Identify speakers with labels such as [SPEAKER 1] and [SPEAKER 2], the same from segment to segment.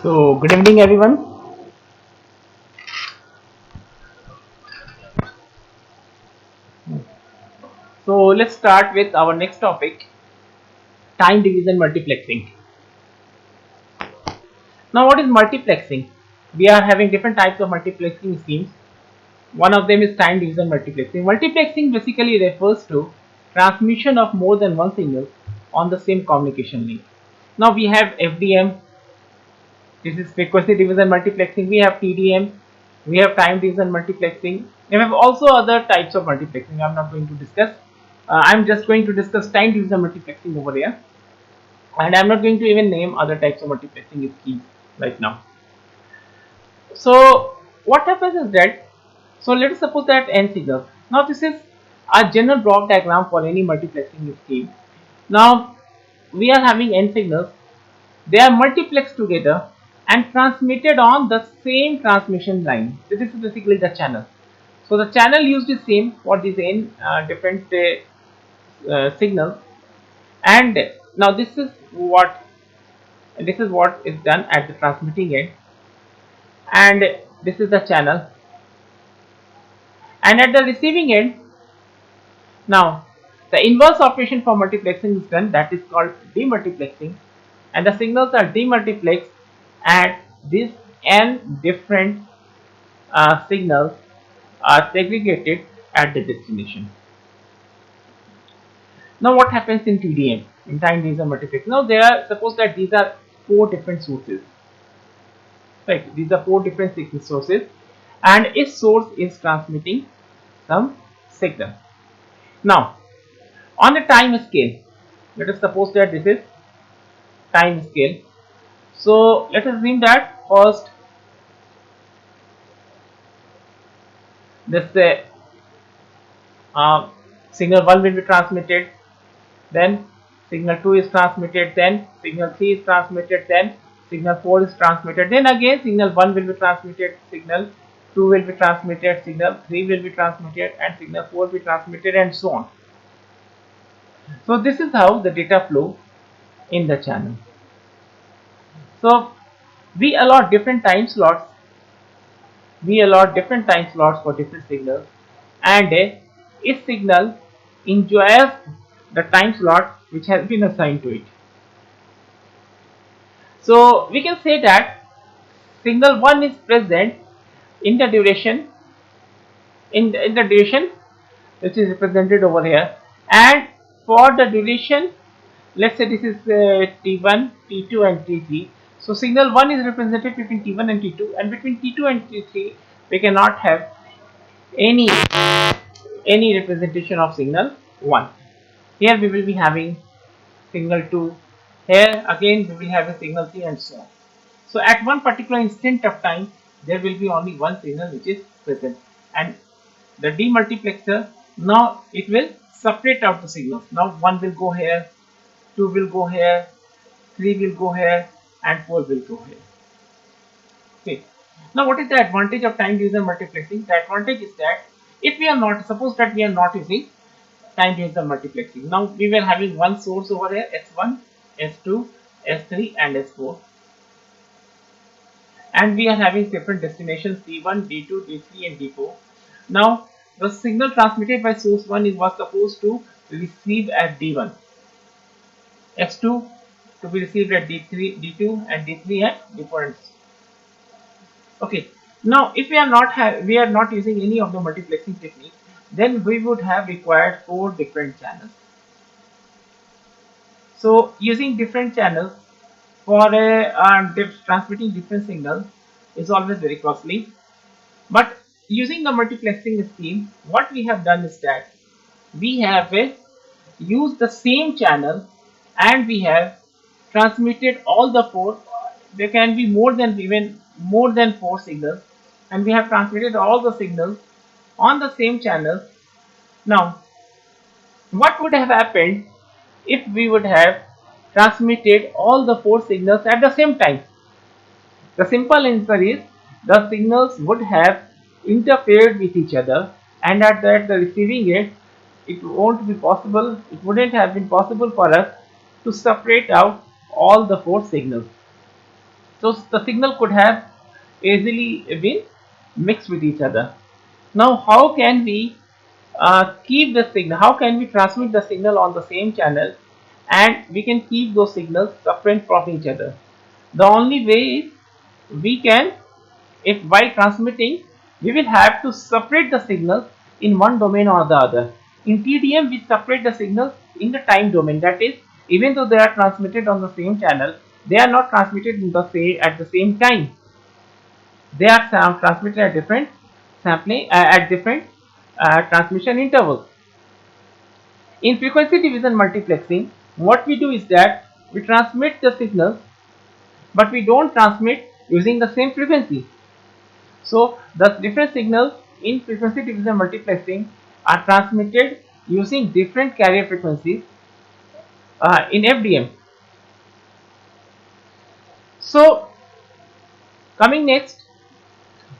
[SPEAKER 1] So, good evening, everyone. So, let's start with our next topic, time division multiplexing. Now, what is multiplexing? We are having different types of multiplexing schemes. One of them is time division multiplexing. Multiplexing basically refers to transmission of more than one signal on the same communication link. Now, we have FDM, this is frequency division multiplexing. We have TDM, we have time division multiplexing. We have also other types of multiplexing. I'm not going to discuss. I'm just going to discuss time division multiplexing over here, and I'm not going to even name other types of multiplexing schemes right now. So what happens is that, so let us suppose that n signals. Now this is a general block diagram for any multiplexing scheme. Now we are having n signals. They are multiplexed together and transmitted on the same transmission line. So this is basically the channel. So the channel used is same for these n different signals, and now this is what is done at the transmitting end, and this is the channel, and at the receiving end. Now the inverse operation for multiplexing is done, that is called demultiplexing, and the signals are demultiplexed and these n different signals are segregated at the destination. Now what happens in TDM, in time division multiplexing? Now there are, suppose that these are four different sources, right? These are four different signal sources, and each source is transmitting some signal. Now on the time scale, let us suppose that this is time scale. So let us assume that first this signal 1 will be transmitted, then signal 2 is transmitted, then signal 3 is transmitted, then signal 4 is transmitted, then again signal 1 will be transmitted, signal 2 will be transmitted, signal 3 will be transmitted, and signal 4 will be transmitted, and so on. So this is how the data flow in the channel. So we allot different time slots, for different signals, and each signal enjoys the time slot which has been assigned to it. So we can say that signal 1 is present in the duration, which is represented over here, and for the duration, let's say this is T1, T2 and T3. So signal 1 is represented between T1 and T2, and between T2 and T3 we cannot have any representation of signal 1. Here we will be having signal 2, here again we will have a signal 3, and so on. So at one particular instant of time there will be only one signal which is present, and the demultiplexer, now it will separate out the signals. Now 1 will go here, 2 will go here, 3 will go here, and 4 will go here. Okay. Now what is the advantage of time division multiplexing? The advantage is that if we are not, suppose that we are not using time division multiplexing, now we were having one source over here, S1, S2, S3 and S4, and we are having different destinations D1, D2, D3 and D4. Now the signal transmitted by source 1 was supposed to receive at D1, S2 to be received at D3, D2 and D3 at D4. Okay. Now if we are not using any of the multiplexing technique, then we would have required 4 different channels. So using different channels for transmitting different signals is always very costly. But using the multiplexing scheme, what we have done is that we have used the same channel, and we have transmitted all the 4. There can be more than 4 signals, and we have transmitted all the signals on the same channel. Now what would have happened if we would have transmitted all the 4 signals at the same time? The simple answer is the signals would have interfered with each other, and at the receiving end it wouldn't have been possible for us to separate out all the 4 signals. So the signal could have easily been mixed with each other. Now how can we keep the signal, how can we transmit the signal on the same channel and we can keep those signals separate from each other? The only way is we can, if while transmitting we will have to separate the signals in one domain or the other. In TDM we separate the signals in the time domain, that is, even though they are transmitted on the same channel, they are not transmitted in the at the same time. They are transmitted at different sampling at different transmission intervals. In frequency division multiplexing, what we do is that we transmit the signals, but we don't transmit using the same frequency. So the different signals in frequency division multiplexing are transmitted using different carrier frequencies in FDM. So coming next,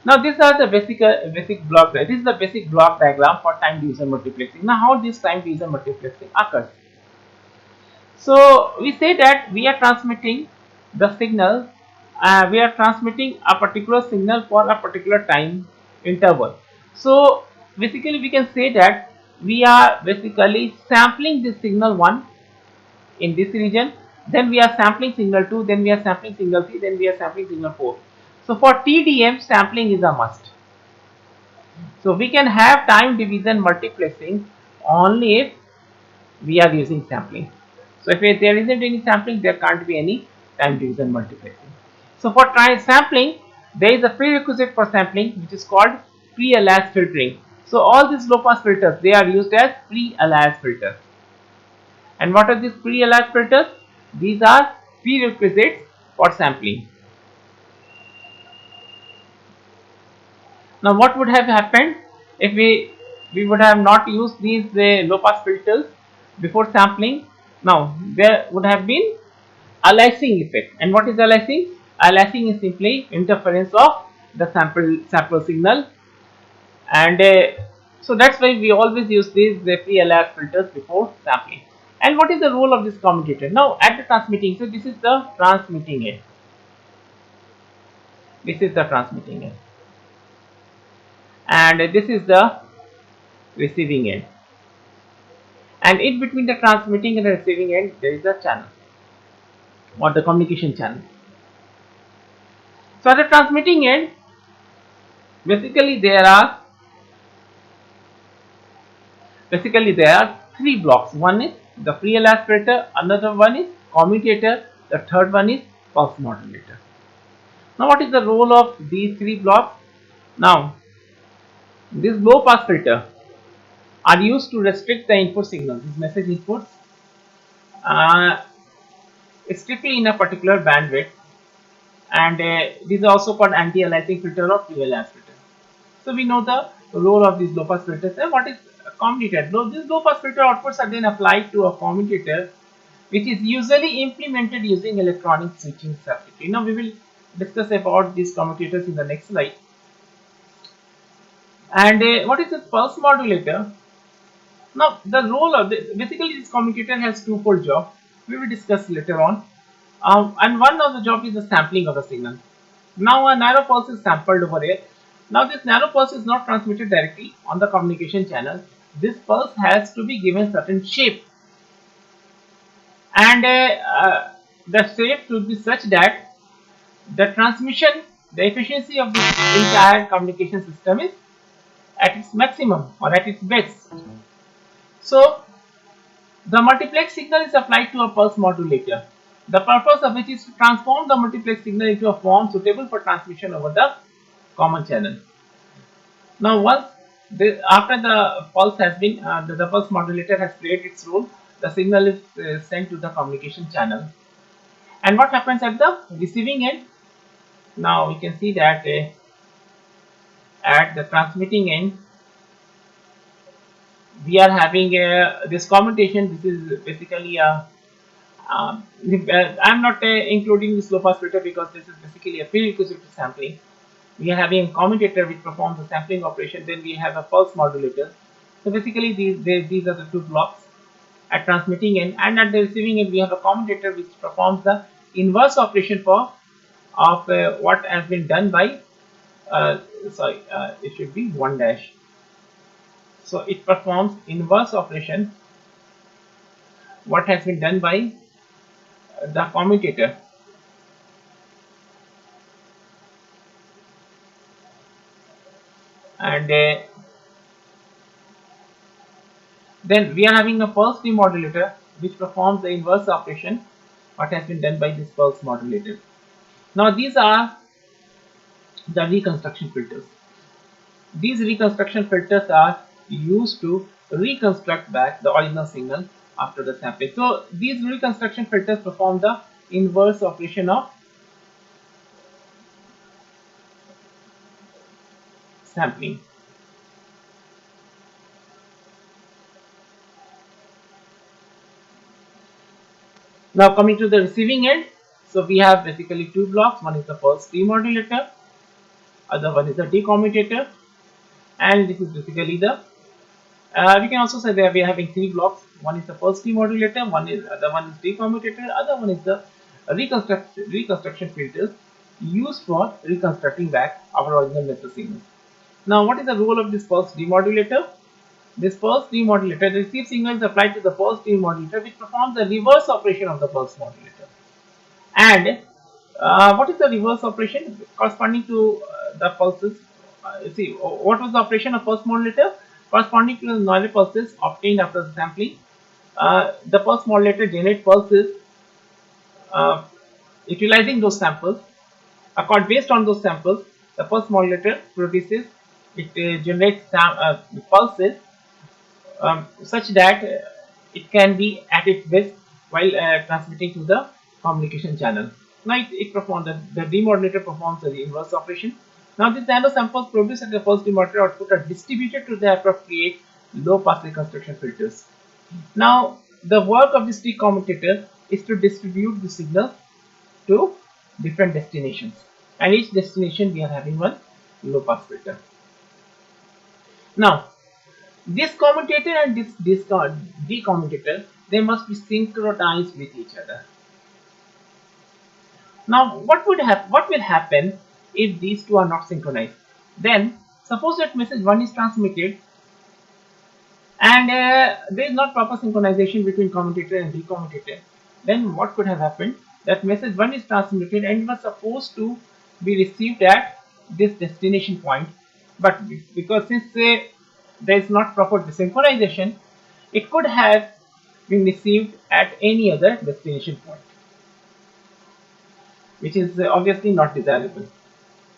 [SPEAKER 1] now these are the basic block. This is the basic block diagram for time division multiplexing. Now how this time division multiplexing occurs? So we say that we are transmitting the signal, we are transmitting a particular signal for a particular time interval. So basically we can say that we are basically sampling this signal 1 in this region, then we are sampling signal 2, then we are sampling signal 3, then we are sampling signal 4. So for TDM, sampling is a must. So we can have time division multiplexing only if we are using sampling. So if there isn't any sampling, there can't be any time division multiplexing. So for sampling, there is a prerequisite for sampling which is called pre-alias filtering. So all these low pass filters, they are used as pre-alias filters. And what are these pre-alias filters? These are prerequisites for sampling. Now what would have happened if we would have not used these low pass filters before sampling? Now there would have been aliasing effect. And what is aliasing? Aliasing is simply interference of the sample signal, and so that's why we always use these pre-alias filters before sampling. And what is the role of this commutator? Now at the transmitting, so this is the transmitting end. This is the transmitting end, and this is the receiving end. And in between the transmitting and the receiving end, there is a channel or the communication channel. So at the transmitting end, basically there are three blocks. One is the pre-alias filter, another one is commutator, the third one is pulse modulator. Now what is the role of these three blocks? Now this low pass filter are used to restrict the input signal, this message input, strictly in a particular bandwidth, and this is also called anti-aliasing filter or pre-alias filter. So we know the role of these low pass filters. And what is a commutator? These low pass filter outputs are then applied to a commutator, which is usually implemented using electronic switching circuitry. Now we will discuss about these commutators in the next slide. And what is a pulse modulator? Now the role of basically this commutator has twofold job. We will discuss later on. And one of the job is the sampling of the signal. Now a narrow pulse is sampled over here. Now this narrow pulse is not transmitted directly on the communication channel. This pulse has to be given certain shape, and the shape should be such that the transmission, the efficiency of this entire communication system is at its maximum or at its best. So the multiplex signal is applied to a pulse modulator, the purpose of which is to transform the multiplex signal into a form suitable for transmission over the common channel. Now once after the pulse has been the pulse modulator has played its role, the signal is sent to the communication channel. And what happens at the receiving end? Now we can see that at the transmitting end we are having this commutation. This is basically a I'm not including this low pass filter because this is basically a prerequisite to sampling. We are having a commutator which performs the sampling operation, then we have a pulse modulator. So basically these are the two blocks at transmitting end, and at the receiving end we have a commutator which performs the inverse operation for of what has been done by it should be 1 dash. So it performs inverse operation what has been done by the commutator. And then we are having a pulse demodulator which performs the inverse operation what has been done by this pulse modulator. Now these are the reconstruction filters. These reconstruction filters are used to reconstruct back the original signal after the sampling. So these reconstruction filters perform the inverse operation of sampling. Now coming to the receiving end, so we have basically two blocks. One is the pulse demodulator, other one is the decommutator, and this is basically the we can also say that we are having three blocks. One is the pulse demodulator, other one is decommutator, other one is the reconstruction filters used for reconstructing back our original method signal. Now what is the role of this pulse demodulator? This pulse demodulator, the received signal is applied to the pulse demodulator which performs the reverse operation of the pulse modulator. And what is the reverse operation corresponding to the pulses? See, what was the operation of pulse modulator? Corresponding to the noisy pulses obtained after the sampling, the pulse modulator generates pulses utilizing those samples. Based on those samples, the pulse modulator produces, it generates pulses such that it can be at its best while transmitting to the communication channel. Now it performs the demodulator performs the inverse operation. Now these nano samples produced at the pulse demodulator output are distributed to the appropriate low pass reconstruction filters. Now the work of this decommutator is to distribute the signal to different destinations, and each destination we are having one low pass filter. Now this commutator and this decommutator, they must be synchronized with each other. Now what will happen if these two are not synchronized? Then suppose that message 1 is transmitted and there is not proper synchronization between commutator and decommutator. Then what could have happened? That message 1 is transmitted and it was supposed to be received at this destination point, but because since there is not proper synchronization, it could have been received at any other destination point, which is obviously not desirable.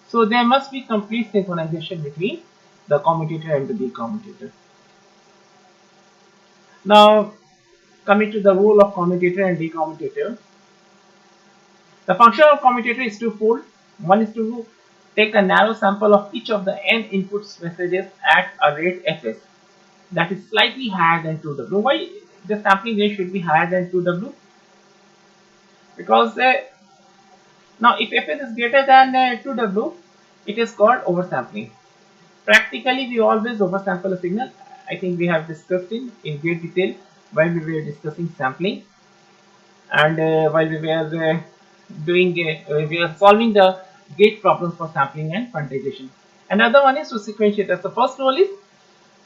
[SPEAKER 1] So there must be complete synchronization between the commutator and the decommutator. Now coming to the role of commutator and decommutator, the function of commutator is twofold. One is to take a narrow sample of each of the n inputs messages at a rate fs that is slightly higher than 2w. Why the sampling rate should be higher than 2w? Because now if fs is greater than 2w, it is called oversampling. Practically we always oversample a signal. I think we have discussed in great detail while we were discussing sampling, and while we were we are solving the gate problems for sampling and quantization. Another one is to sequentiate. The first role is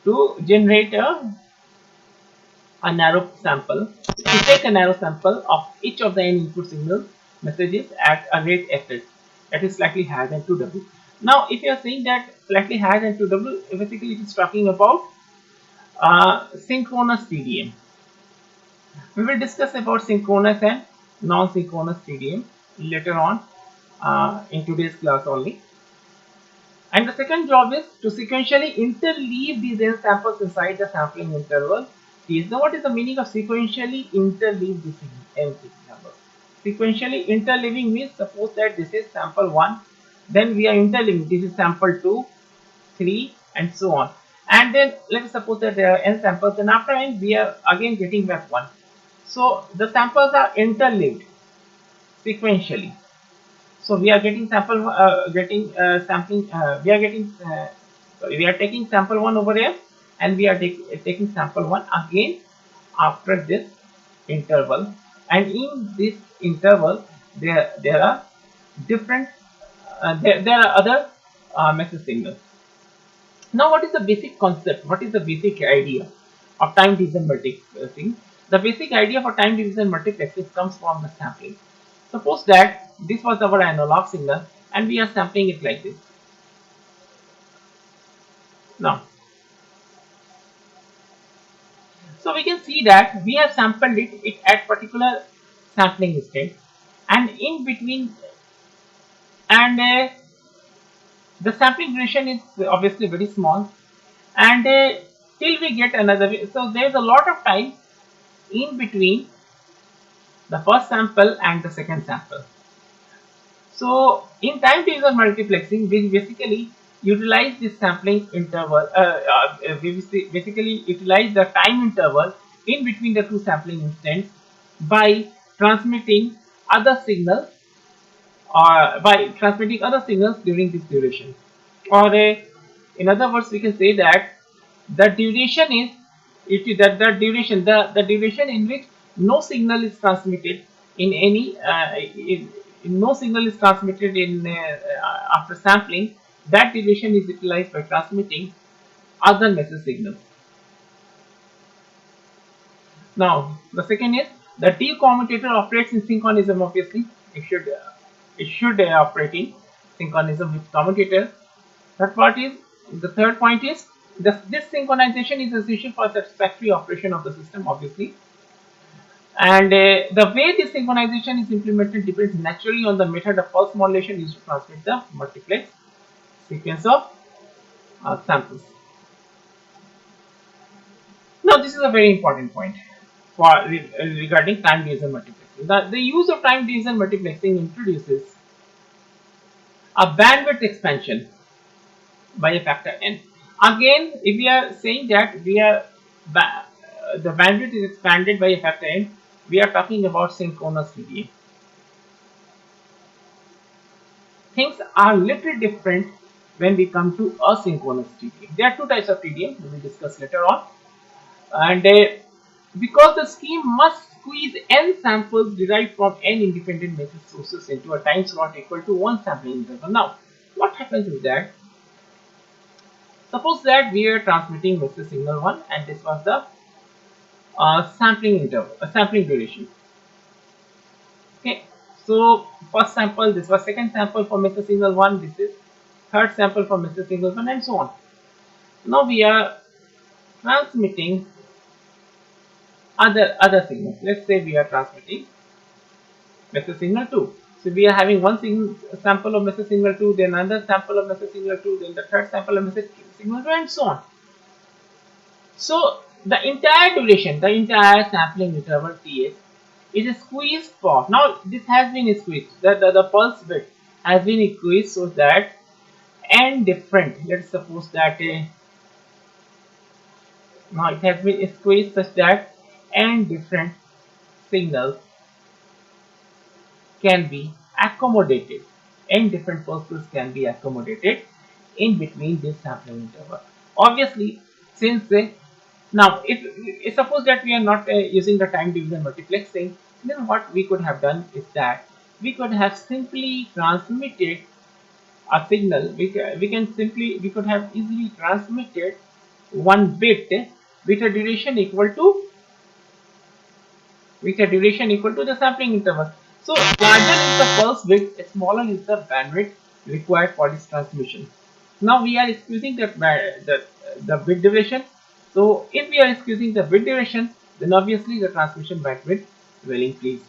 [SPEAKER 1] to generate a narrow sample, to take a narrow sample of each of the n input signal messages at a rate fs that is slightly higher than 2w. Now if you are saying that slightly higher than 2w, basically it is talking about synchronous Tdm. We will discuss about synchronous and non-synchronous Tdm later on in today's class only. And the second job is to sequentially interleave these n samples inside the sampling interval. Now what is the meaning of sequentially interleave these n samples? Sequentially interleaving means, suppose that this is sample 1, then we are interleaving, this is sample 2, 3 and so on. And then let us suppose that there are n samples, and after n we are again getting back 1. So the samples are interleaved sequentially. So we are getting sample we are taking sample 1 over here, and we are taking sample 1 again after this interval, and in this interval there are different. There are other message signals. Now, what is the basic concept? What is the basic idea of time division multiplexing? The basic idea for time division multiplexing comes from the sampling. Suppose that this was our analog signal and we are sampling it like this. Now, so we can see that we have sampled it at particular sampling state, and in between, and the sampling duration is obviously very small, and till we get another. So there is a lot of time in between the first sample and the second sample. So in time division multiplexing, we basically utilize this sampling interval. We basically utilize the time interval in between the two sampling instants by transmitting other signals, or by transmitting other signals during this duration. Or in other words, we can say that the duration is the duration in which no signal is transmitted in any no signal is transmitted in after sampling. That duration is utilized by transmitting other message signals. Now the second is the T commutator operates in synchronism. Obviously, it should operate in synchronism with commutator. The third point is this synchronization is essential for satisfactory operation of the system, obviously. And the way this synchronization is implemented depends naturally on the method of pulse modulation used to transmit the multiplex sequence of samples. Now, this is a very important point for regarding time division multiplexing. The use of time division multiplexing introduces a bandwidth expansion by a factor n. Again, if we are saying that the bandwidth is expanded by a factor n, we are talking about synchronous Tdm. Things are little different when we come to asynchronous Tdm. There are two types of Tdm we will discuss later on, and because the scheme must squeeze n samples derived from n independent message sources into a time slot equal to one sampling interval. Now, what happens is that suppose that we are transmitting message signal 1 and this was the sampling interval, sampling duration. Okay, so first sample, this was second sample for message signal 1, this is third sample for message signal 1, and so on. Now we are transmitting other signals. Let's say we are transmitting message signal 2. So we are having one sample of message signal 2, then another sample of message signal 2, then the third sample of message signal 2, and so on. So the entire duration, the entire sampling interval Ts is squeezed for. Now this has been squeezed. The pulse width has been increased so that n different. Let's suppose that now it has been squeezed such that n different signals can be accommodated. N different pulses can be accommodated in between this sampling interval. Obviously, since now if suppose that we are not using the time division multiplexing, then what we could have done is that we could have simply transmitted a signal. We could have easily transmitted one bit with a duration equal to the sampling interval. So larger is the pulse width, smaller is the bandwidth required for this transmission. Now we are squeezing the bit duration. So if we are squeezing the bit duration, then obviously the transmission bandwidth will increase.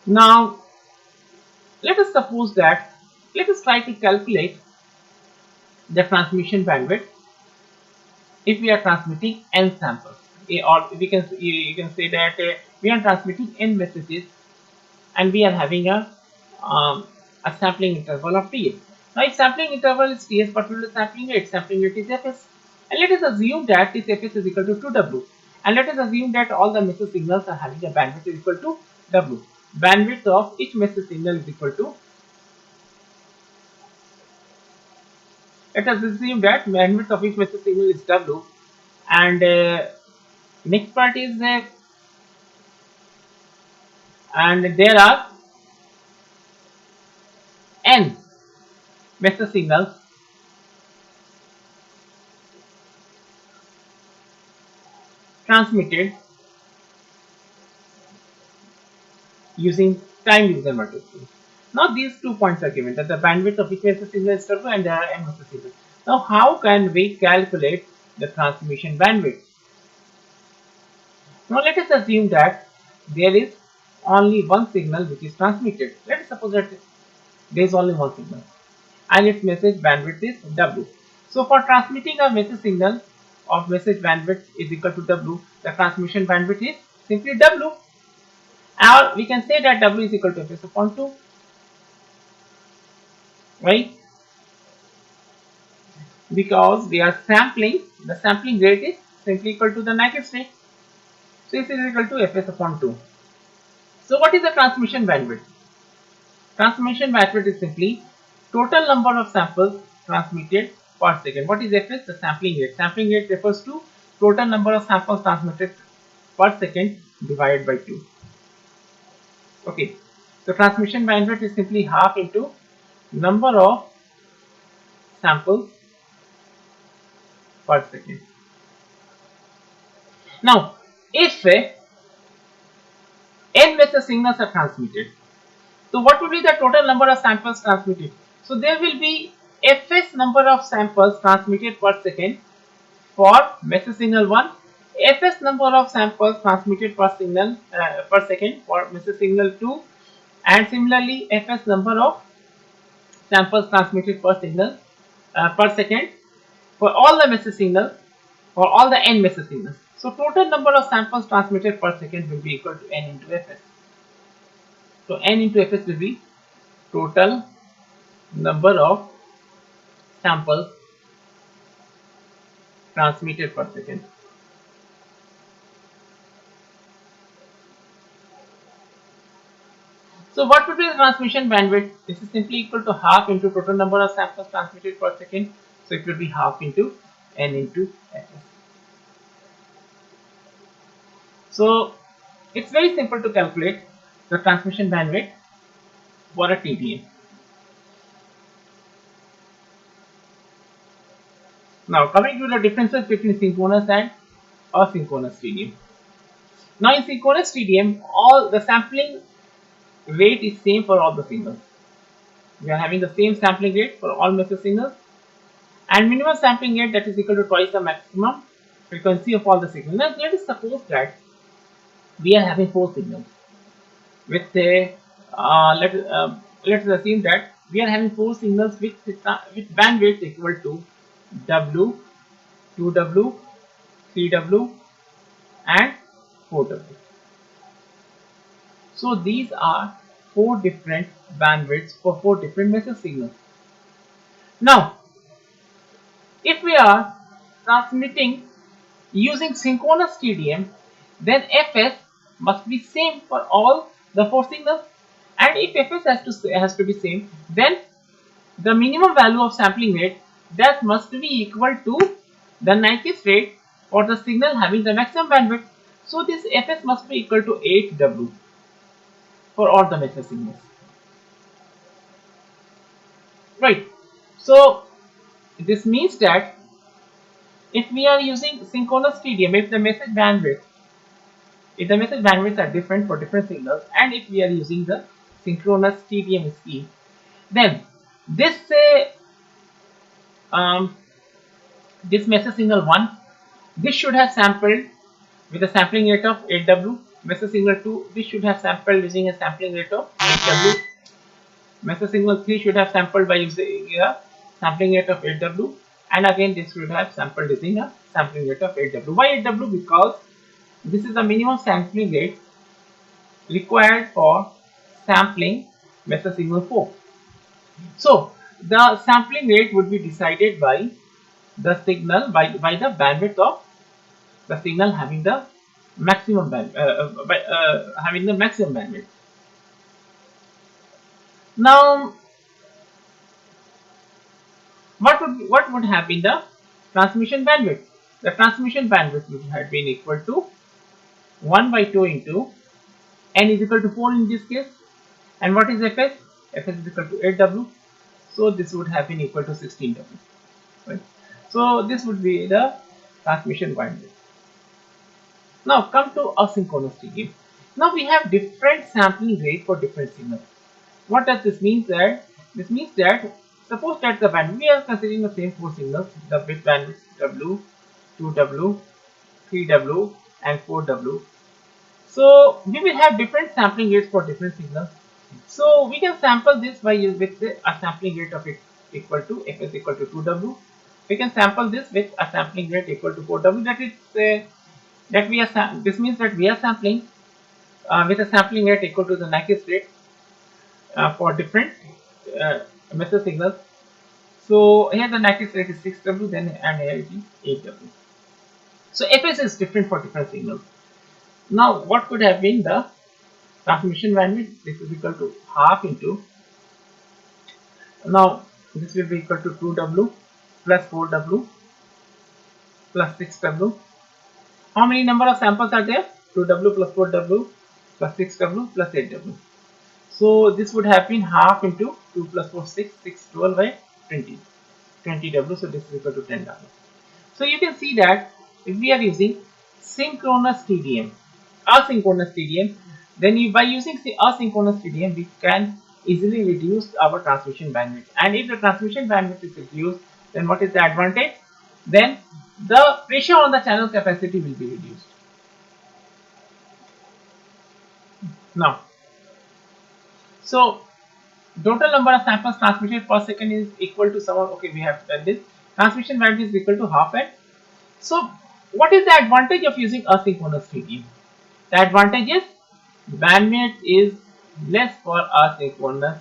[SPEAKER 1] Now let us try to calculate the transmission bandwidth if we are transmitting n samples, or you can say that we are transmitting n messages and we are having a sampling interval of Ts. Now if sampling interval is Ts, what will the sampling rate is Fs, and let us assume that this Fs is equal to 2W, and let us assume that all the message signals are having a bandwidth is equal to W. Bandwidth of each message signal is equal to, let us assume that bandwidth of each message signal is W, and next part is and there are n message signals transmitted using time division multiplexing. Now these 2 points are given, that the bandwidth of each message signal is W and there are n message signals. Now how can we calculate the transmission bandwidth? Now let us assume that there is only one signal which is transmitted. Let us suppose that there is only one signal and its message bandwidth is W. So for transmitting a message signal of message bandwidth is equal to W, the transmission bandwidth is simply W. Or we can say that W is equal to Fs upon 2, right? Because we are sampling, the sampling rate is simply equal to the Nyquist rate. So this is equal to Fs upon 2. So what is the transmission bandwidth? Transmission bandwidth is simply total number of samples transmitted per second. What is Fs? The sampling rate. Sampling rate refers to total number of samples transmitted per second divided by 2. Okay, so transmission bandwidth is simply half into number of samples per second. Now, if n message signals are transmitted, so what will be the total number of samples transmitted? So there will be Fs number of samples transmitted per second for message signal 1, Fs number of samples transmitted per second for message signal 2, and similarly Fs number of samples transmitted per second for all the message signals, for all the n message signals. So total number of samples transmitted per second will be equal to n into Fs. So n into Fs will be total number of samples transmitted per second. So what would be the transmission bandwidth? This is simply equal to half into total number of samples transmitted per second. So it will be half into n into Fs. So it's very simple to calculate the transmission bandwidth for a TDM. Now coming to the differences between synchronous and asynchronous TDM. Now in synchronous TDM, all the sampling rate is same for all the signals. We are having the same sampling rate for all message signals, and minimum sampling rate that is equal to twice the maximum frequency of all the signals. Now let us suppose that we are having 4 signals with a let's assume that we are having 4 signals with bandwidth equal to W, 2W, 3W and 4W. So these are 4 different bandwidths for 4 different message signals. Now if we are transmitting using synchronous TDM, then Fs must be same for all the 4 signals, and if Fs has to be same, then the minimum value of sampling rate, that must be equal to the Nyquist rate for the signal having the maximum bandwidth. So this Fs must be equal to 8W for all the message signals, right? So this means that if we are using synchronous TDM, if the message bandwidths are different for different signals, and if we are using the synchronous TDM scheme, then this this message signal 1, this should have sampled with a sampling rate of 8W. Message signal 2, this should have sampled using a sampling rate of 8W. Message signal 3 should have sampled by using a sampling rate of 8W, and again this should have sampled using a sampling rate of 8W. Why 8W? Because this is the minimum sampling rate required for sampling message signal 4. So the sampling rate would be decided by the signal, by the bandwidth of the signal having the maximum bandwidth. Now what would have been the transmission bandwidth? The transmission bandwidth would have been equal to 1 by 2 into N is equal to 4 in this case. And what is Fs? Fs is equal to 8W. So this would have been equal to 16W. Right? So this would be the transmission bandwidth. Now come to asynchronous Tdm. Now we have different sampling rate for different signals. What does this mean? That this means that suppose that the bandwidth, we are considering the same 4 signals, the bit bandwidth W, 2W, 3W and 4W. So we will have different sampling rates for different signals. So we can sample this by with a sampling rate of it equal to Fs equal to 2W. We can sample this with a sampling rate equal to 4W. That is this means that we are sampling with a sampling rate equal to the Nyquist rate for different message signals. So here the Nyquist rate is 6W, then and here it is 8W. So Fs is different for different signals. Now what could have been the transmission bandwidth? This is equal to half into, now this will be equal to 2W plus 4W plus 6W. How many number of samples are there? 2W plus 4W plus 6W plus 8W. So this would have been half into 2 plus 4, 6, 6, 12 by 20. 20W, so this is equal to 10W. So you can see that if we are using synchronous Tdm, asynchronous Tdm, then by using asynchronous Tdm, we can easily reduce our transmission bandwidth. And if the transmission bandwidth is reduced, then what is the advantage? Then the pressure on the channel capacity will be reduced. Now, so total number of samples transmitted per second is equal to someone. Okay, we have done this. Transmission bandwidth is equal to half n. So what is the advantage of using asynchronous Tdm? The advantage is bandwidth is less for asynchronous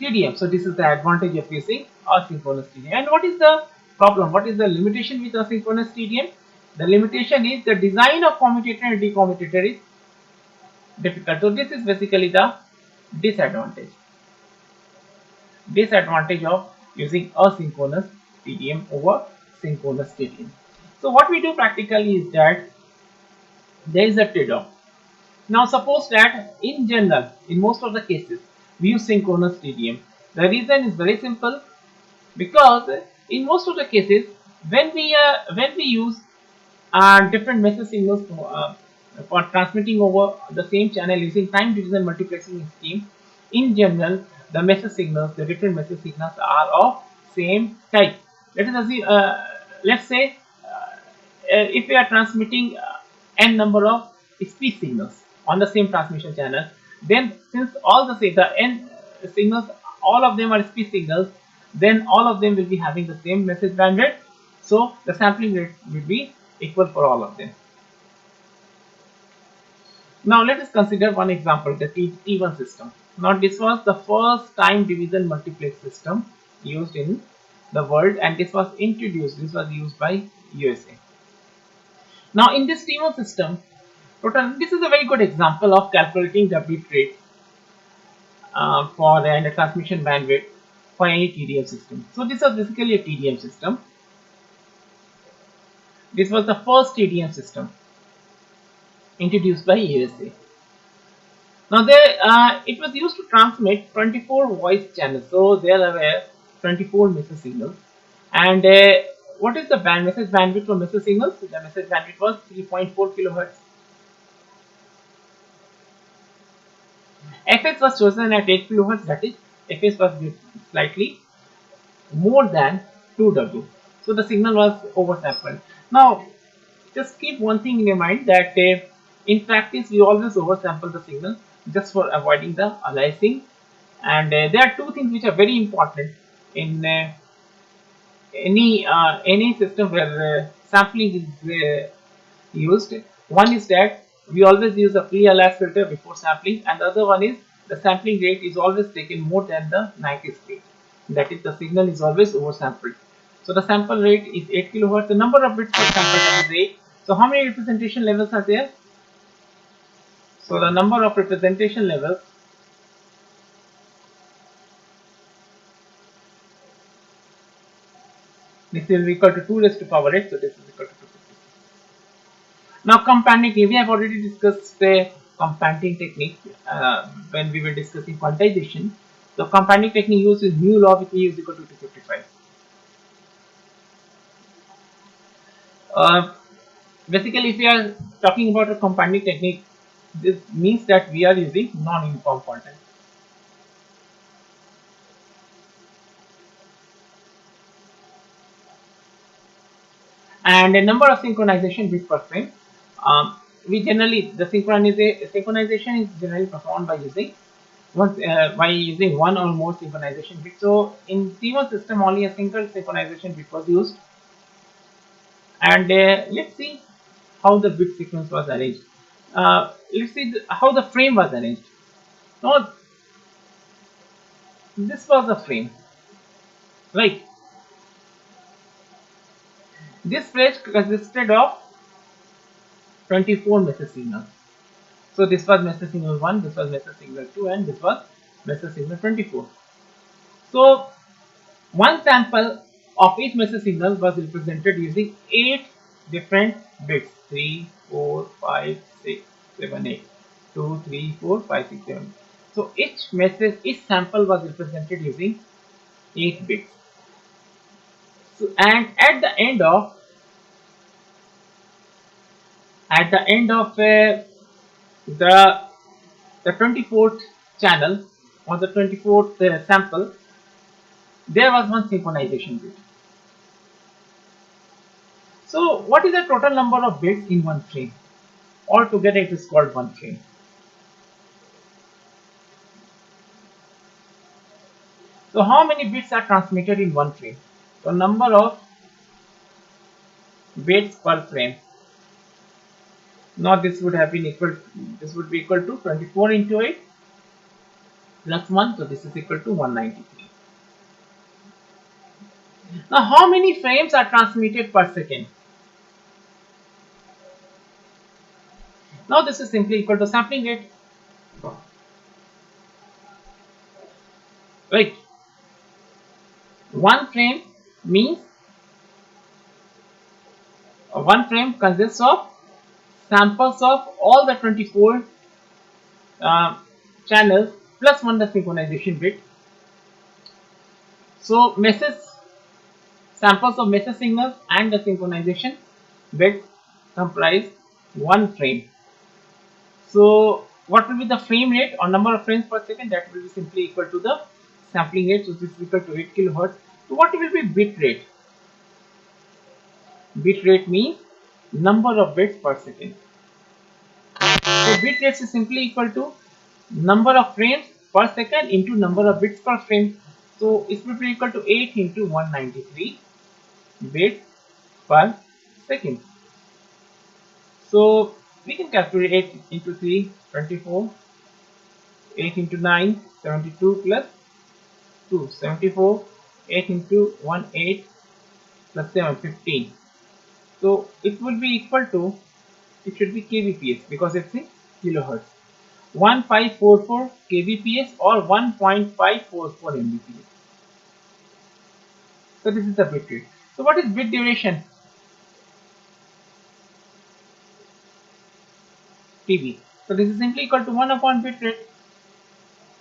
[SPEAKER 1] Tdm. So this is the advantage of using asynchronous Tdm. And what is the problem? What is the limitation with asynchronous Tdm? The limitation is the design of commutator and decommutator is difficult. So this is basically the disadvantage of using asynchronous Tdm over synchronous Tdm. So what we do practically is that there is a trade-off. Now suppose that in general, in most of the cases, we use synchronous Tdm. The reason is very simple, because in most of the cases when we use different message signals for transmitting over the same channel using time division multiplexing scheme, in general the message signals, the different message signals are of same type. Let's say if we are transmitting n number of speech signals on the same transmission channel, then since all the n signals, all of them are speech signals, then all of them will be having the same message bandwidth. So the sampling rate will be equal for all of them. Now let us consider one example, the T1 system. Now this was the first time division multiplex system used in the world, and this was used by USA. Now in this T1 system, this is a very good example of calculating the bit rate for the transmission bandwidth for any Tdm system. So this was basically a Tdm system. This was the first Tdm system introduced by USA. Now it was used to transmit 24 voice channels. So there were 24 message signals. And what is the message bandwidth for message signals? The message bandwidth was 3.4 kilohertz. Fs was chosen at 8 kilohertz, that is, Fs was slightly more than 2W. So the signal was oversampled. Now, just keep one thing in your mind, that in practice we always oversample the signal just for avoiding the aliasing. And there are two things which are very important in any system where sampling is used. One is that we always use a pre-alias filter before sampling, and the other one is the sampling rate is always taken more than the Nyquist rate. That is, the signal is always oversampled. So the sample rate is 8 kilohertz. The number of bits per sample is 8. So how many representation levels are there? So the number of representation levels this will be equal to 2 raised to power 8. So this is equal to 250. Now comparatively, we have already discussed compounding technique when we were discussing quantization. So compounding technique uses mu law with mu is equal to 255. Basically, if we are talking about a compounding technique, this means that we are using non-uniform quantity. And a number of synchronization bits per frame. We generally the synchronization is generally performed by using one or more synchronization bits. So in T1 system, only a single synchronization bit was used. And let's see how the bit sequence was arranged. Let's see how the frame was arranged. Now this was the frame, right? This page consisted of 24 message signals. So this was message signal 1, this was message signal 2, and this was message signal 24. So one sample of each message signal was represented using 8 different bits: 3, 4, 5, 6, 7, 8. 2, 3, 4, 5, 6, 7. So each sample was represented using 8 bits. So, and at the end of the 24th channel or the 24th sample, there was one synchronization bit. So what is the total number of bits in one frame? Altogether it is called one frame. So how many bits are transmitted in one frame? So number of bits per frame. Now this would be equal to 24 into 8 plus 1, so this is equal to 193. Now how many frames are transmitted per second? Now this is simply equal to sampling rate. Right. One frame means one frame consists of samples of all the 24 channels plus one the synchronization bit. So samples of message signals and the synchronization bit comprise one frame. So what will be the frame rate or number of frames per second? That will be simply equal to the sampling rate, so this is equal to 8 kilohertz. So what will be bit rate? Bit rate means number of bits per second. So bit rate is simply equal to number of frames per second into number of bits per frame. So it will be equal to 8 into 193 bits per second. So we can calculate 8 into 3, 24, 8 into 9, 72 plus 2, 74, 8 into 1, 8 plus 7, 15. So it will be equal to, it should be kbps because it's in kilohertz. 1544 kbps or 1.544 mbps. So this is the bit rate. So what is bit duration? TB. So this is simply equal to 1 upon bit rate.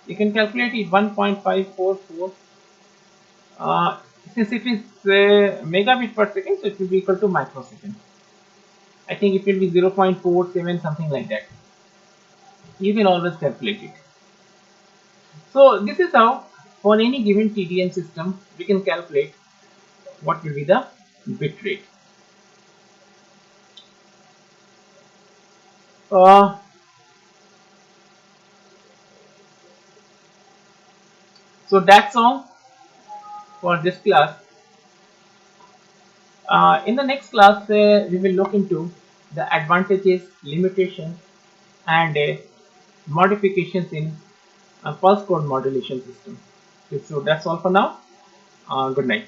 [SPEAKER 1] You can calculate it 1.544. Since it is megabit per second, so it will be equal to microsecond. I think it will be 0.47, something like that. You can always calculate it. So this is how for any given TDM system we can calculate what will be the bit rate. So that's all for this class. In the next class, we will look into the advantages, limitations, and modifications in a pulse code modulation system. Okay, so that's all for now. Good night.